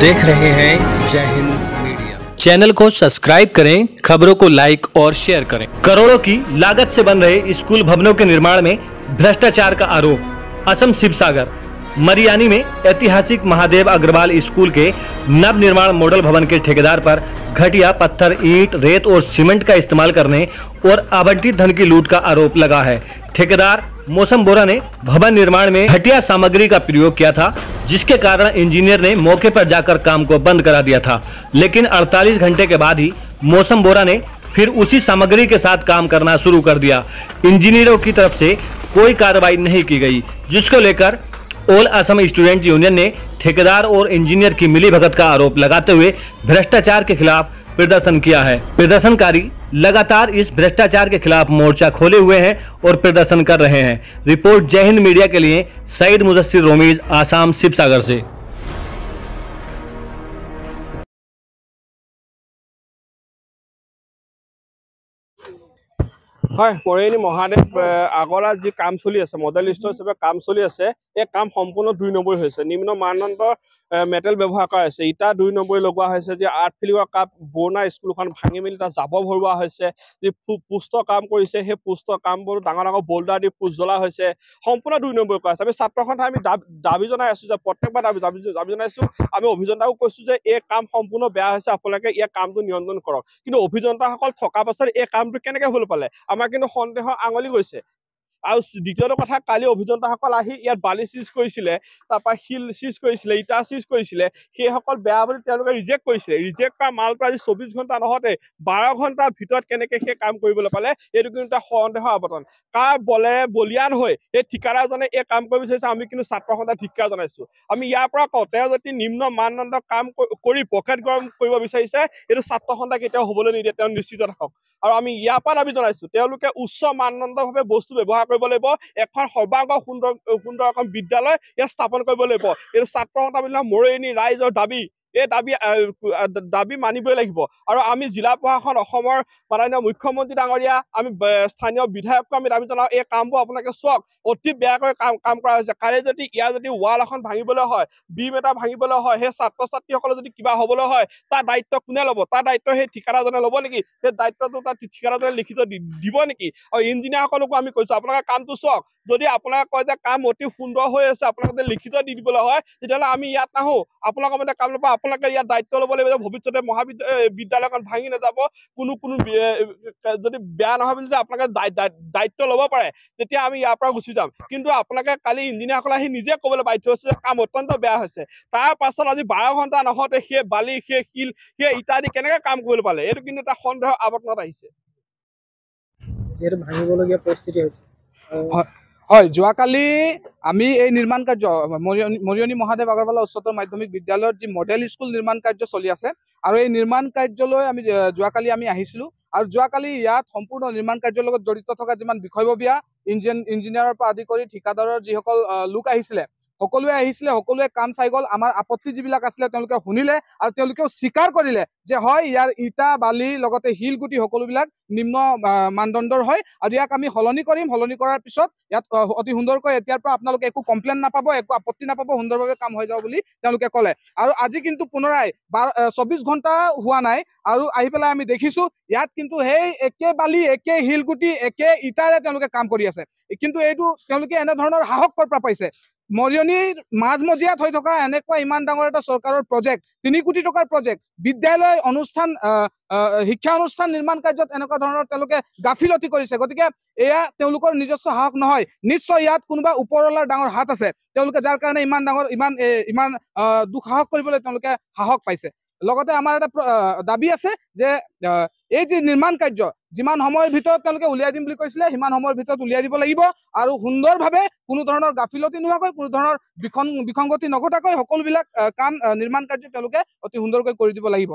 देख रहे हैं जय हिंद मीडिया। चैनल को सब्सक्राइब करें, खबरों को लाइक और शेयर करें। करोड़ों की लागत से बन रहे स्कूल भवनों के निर्माण में भ्रष्टाचार का आरोप। असम शिवसागर मरियानी में ऐतिहासिक महादेव अग्रवाल स्कूल के नव निर्माण मॉडल भवन के ठेकेदार पर घटिया पत्थर, ईंट, रेत और सीमेंट का इस्तेमाल करने और आवंटित धन की लूट का आरोप लगा है। ठेकेदार मौसम बोरा ने भवन निर्माण में घटिया सामग्री का प्रयोग किया था, जिसके कारण इंजीनियर ने मौके पर जाकर काम को बंद करा दिया था। लेकिन 48 घंटे के बाद ही मौसम बोरा ने फिर उसी सामग्री के साथ काम करना शुरू कर दिया। इंजीनियरों की तरफ से कोई कार्रवाई नहीं की गई, जिसको लेकर ऑल असम स्टूडेंट यूनियन ने ठेकेदार और इंजीनियर की मिलीभगत का आरोप लगाते हुए भ्रष्टाचार के खिलाफ प्रदर्शन किया है। प्रदर्शनकारी लगातार इस भ्रष्टाचार के खिलाफ मोर्चा खोले हुए हैं और प्रदर्शन कर रहे हैं। रिपोर्ट जय हिंद मीडिया के लिए सईद मुदस्सिर रोमीज, आसाम शिवसागर से। হয় মৰিয়নি মহাদেৱ আগৰা যি কাম চলি আছে মডেল স্টোৰ হিচাপে কাম চলি আছে এই কাম সম্পূৰ্ণ 2 নম্বৰ হৈছে নিম্ন মানদণ্ড মেটেল ব্যৱহাৰ কৰা হৈছে ইটা 2 নম্বৰ লগোৱা হৈছে যে আৰ্ট ফিলিঙৰ কাপ বৰ্ণা স্কুলখন ভাঙি মেলি তাত জাবৰ ভৰোৱা হৈছে যে পুষ্ট কাম কৰিছে সেই পুষ্ট কামবোৰ ডাঙৰ ডাঙৰ বোল্ডাৰ দি পুষ্ট জ্বলা হৈছে সম্পূৰ্ণ 2 নম্বৰ কৰা আছে আমি ছাত্ৰখন আমি দাবী জনাই আছো যে প্ৰত্যেকবাৰ দাবী জনাইছো আমি অভিযন্তাও কৈছো যে এই কাম সম্পূৰ্ণ বেয়া হৈছে আপোনালোকে এই কামটো নিয়ন্ত্ৰণ কৰক কিন্তু অভিযন্তাসকল থকা পাছত এই কামটো কেনেকৈ হল পালে আমাৰ কিন্তু সন্দেহ আঙলি গৈছে আৰু দ্বিতীয়টো কথা কালি অভিযন্তাসকল আহি ইয়াত বালি সিজ কৰিছিলে তাৰপা শিল সিজ কৰিছিলে ইটা সিজ কৰিছিলে সেইসকল বেয়া বুলি তেওঁলোকে ৰিজেক্ট কৰিছিলে ৰিজেক্ট কৰা মাল পৰা 24 ঘণ্টা নহতে 12 ঘণ্টাৰ ভিতৰত কেনেকৈ সেই কাম কৰিবলৈ পালে এইটো কিন্তু এটা সন্দেহ আৱতন কাৰ বলেৰে বলিয়ান হৈ এই ঠিকাদাৰজনে এই কাম কৰিব বিচাৰিছে আমি কিন্তু ছাত্ৰসন্থা ধিক্কাৰ জনাইছো আমি ইয়াৰ পৰা কওঁতে যদি নিম্ন মানদণ্ড কাম কৰি পকেট গৰম কৰিব বিচাৰিছে এইটো ছাত্ৰসন্থা কেতিয়াও হ'বলৈ নিদিয়ে তেওঁ নিশ্চিত থাকক আৰু আমি ইয়াৰ পৰা দাবী জনাইছো তেওঁলোকে উচ্চ মানদণ্ডভাৱে বস্তু ব্যৱহাৰ কৰিব লাগিব এখন সৰ্বাংগ সুন্দৰ এখন বিদ্যালয় ইয়াত স্থাপন কৰিব লাগিব এই ছাত্ৰসন্থা বিলাক মৰিয়নি ৰাইজৰ দাবী এই দাবী মানিবই লাগিব আৰু আমি জিলা প্ৰশাসন অসমৰ মাননীয় মুখ্যমন্ত্ৰী ডাঙৰীয়া আমি স্থানীয় বিধায়কক আমি দাবী জনাও এই কামবোৰ আপোনালোকে চাওক অতি বেয়াকৈ কাম কৰা হৈছে কালি যদি ইয়াৰ যদি ৱাল এখন ভাঙিবলৈ হয় বিম এটা ভাঙিবলৈ হয় সেই ছাত্ৰ ছাত্ৰীসকলে যদি কিবা হ'বলৈ হয় তাৰ দায়িত্ব কোনে ল'ব তাৰ দায়িত্ব সেই ঠিকাদাৰজনে ল'ব নেকি সেই দায়িত্বটো তাৰ ঠিকাদাৰজনে লিখিত দিব নেকি আৰু ইঞ্জিনিয়াৰসকলকো আমি কৈছো আপোনালোকে কামটো চাওক যদি আপোনালোকে কয় যে কাম অতি সুন্দৰ হৈ আছে আপোনালোকে লিখিত দি দিবলৈ হয় তেতিয়াহ'লে আমি ইয়াত নাহো আপোনালোকৰ মানে কাম ল'ব আপোনালোকে ইয়াত দায়িত্ব ল'ব লাগিব যে ভৱিষ্যতে মহাবিদ্যালয়খন ভাঙি নাযাব কোনো যদি বেয়া নহয় বুলি আপোনালোকে দায়িত্ব ল'ব পাৰে তেতিয়া আমি ইয়াৰ পৰা গুচি যাম কিন্তু আপোনালোকে কালি ইঞ্জিনিয়াৰসকলে আহি নিজে ক'বলৈ বাধ্য হৈছে যে কাম অত্যন্ত বেয়া হৈছে তাৰ পাছত আজি 12 ঘণ্টা নহতে সেই বালি সেই শিল সেই ইটা দি কেনেকৈ কাম কৰিবলৈ পালে এইটো কিন্তু এটা সন্দেহ আৱৰ্তনত আহিছে যেটো ভাঙিবলগীয়া পৰিস্থিতি হৈছে হয় যোৱাকালি আমি এই নিৰ্মাণ কাৰ্য মৰিয়নি মহাদেৱ আগৰৱালা উচ্চতৰ মাধ্যমিক বিদ্যালয়ৰ যি মডেল স্কুল নিৰ্মাণ কাৰ্য চলি আছে আৰু এই নিৰ্মাণ কাৰ্যলৈ আমি যোৱাকালি আমি আহিছিলো আৰু যোৱাকালি ইয়াত সম্পূৰ্ণ নিৰ্মাণ কাৰ্যৰ লগত জড়িত থকা যিমান বিষয়ববীয়া ইঞ্জিনিয়াৰৰ পৰা আদি কৰি ঠিকাদাৰৰ যিসকল লোক আহিছিলে সকলোৱে কাম চাই গ'ল আমাৰ আপত্তি যিবিলাক আছিলে তেওঁলোকে শুনিলে আৰু তেওঁলোকেও স্বীকাৰ কৰিলে যে হয় ইয়াৰ ইটা বালি লগতে শিলগুটি সকলোবিলাক নিম্ন মানদণ্ডৰ হয় আৰু ইয়াক আমি সলনি কৰাৰ পিছত ইয়াত অতি সুন্দৰকৈ এতিয়াৰ পৰা আপোনালোকে একো কমপ্লেইন নাপাব একো আপত্তি নাপাব সুন্দৰভাৱে কাম হৈ যাব বুলি তেওঁলোকে ক'লে আৰু আজি কিন্তু পুনৰাই 24 ঘণ্টা হোৱা নাই আৰু আহি পেলাই আমি দেখিছো ইয়াত কিন্তু সেই একে বালি একে শিলগুটি একে ইটাৰে তেওঁলোকে কাম কৰি আছে কিন্তু এইটো তেওঁলোকে এনে ধৰণৰ সাহস কৰা পাইছে মৰিয়নিৰ মাজমজিয়াত হৈ থকা এনেকুৱা ইমান ডাঙৰ এটা চৰকাৰৰ প্ৰজেক্ট 3 কোটি টকাৰ প্ৰজেক্ট বিদ্যালয় অনুষ্ঠান শিক্ষা অনুষ্ঠান নিৰ্মাণ কাৰ্যত এনেকুৱা ধৰণৰ তেওঁলোকে গাফিলতি কৰিছে গতিকে এয়া তেওঁলোকৰ নিজস্ব সাহস নহয় নিশ্চয় ইয়াত কোনোবা ওপৰৱালাৰ ডাঙৰ হাত আছে তেওঁলোকে যাৰ কাৰণে ইমান দুঃসাহস কৰিবলৈ তেওঁলোকে সাহস পাইছে লগতে আমাৰ এটা দাবী আছে যে এই যে নিৰ্মাণ কাৰ্য যিমান সময়ৰ ভিতৰত তেওঁলোকে উলিয়াই দিম বুলি কৈছিলে সিমান সময়ৰ ভিতৰত উলিয়াই দিব লাগিব আৰু সুন্দৰভাৱে কোনো ধৰণৰ গাফিলতি নোহোৱাকৈ কোনো ধৰণৰ বিসংগতি নঘটাকৈ সকলোবিলাক কাম নিৰ্মাণ কাৰ্য তেওঁলোকে অতি সুন্দৰকৈ কৰি দিব লাগিব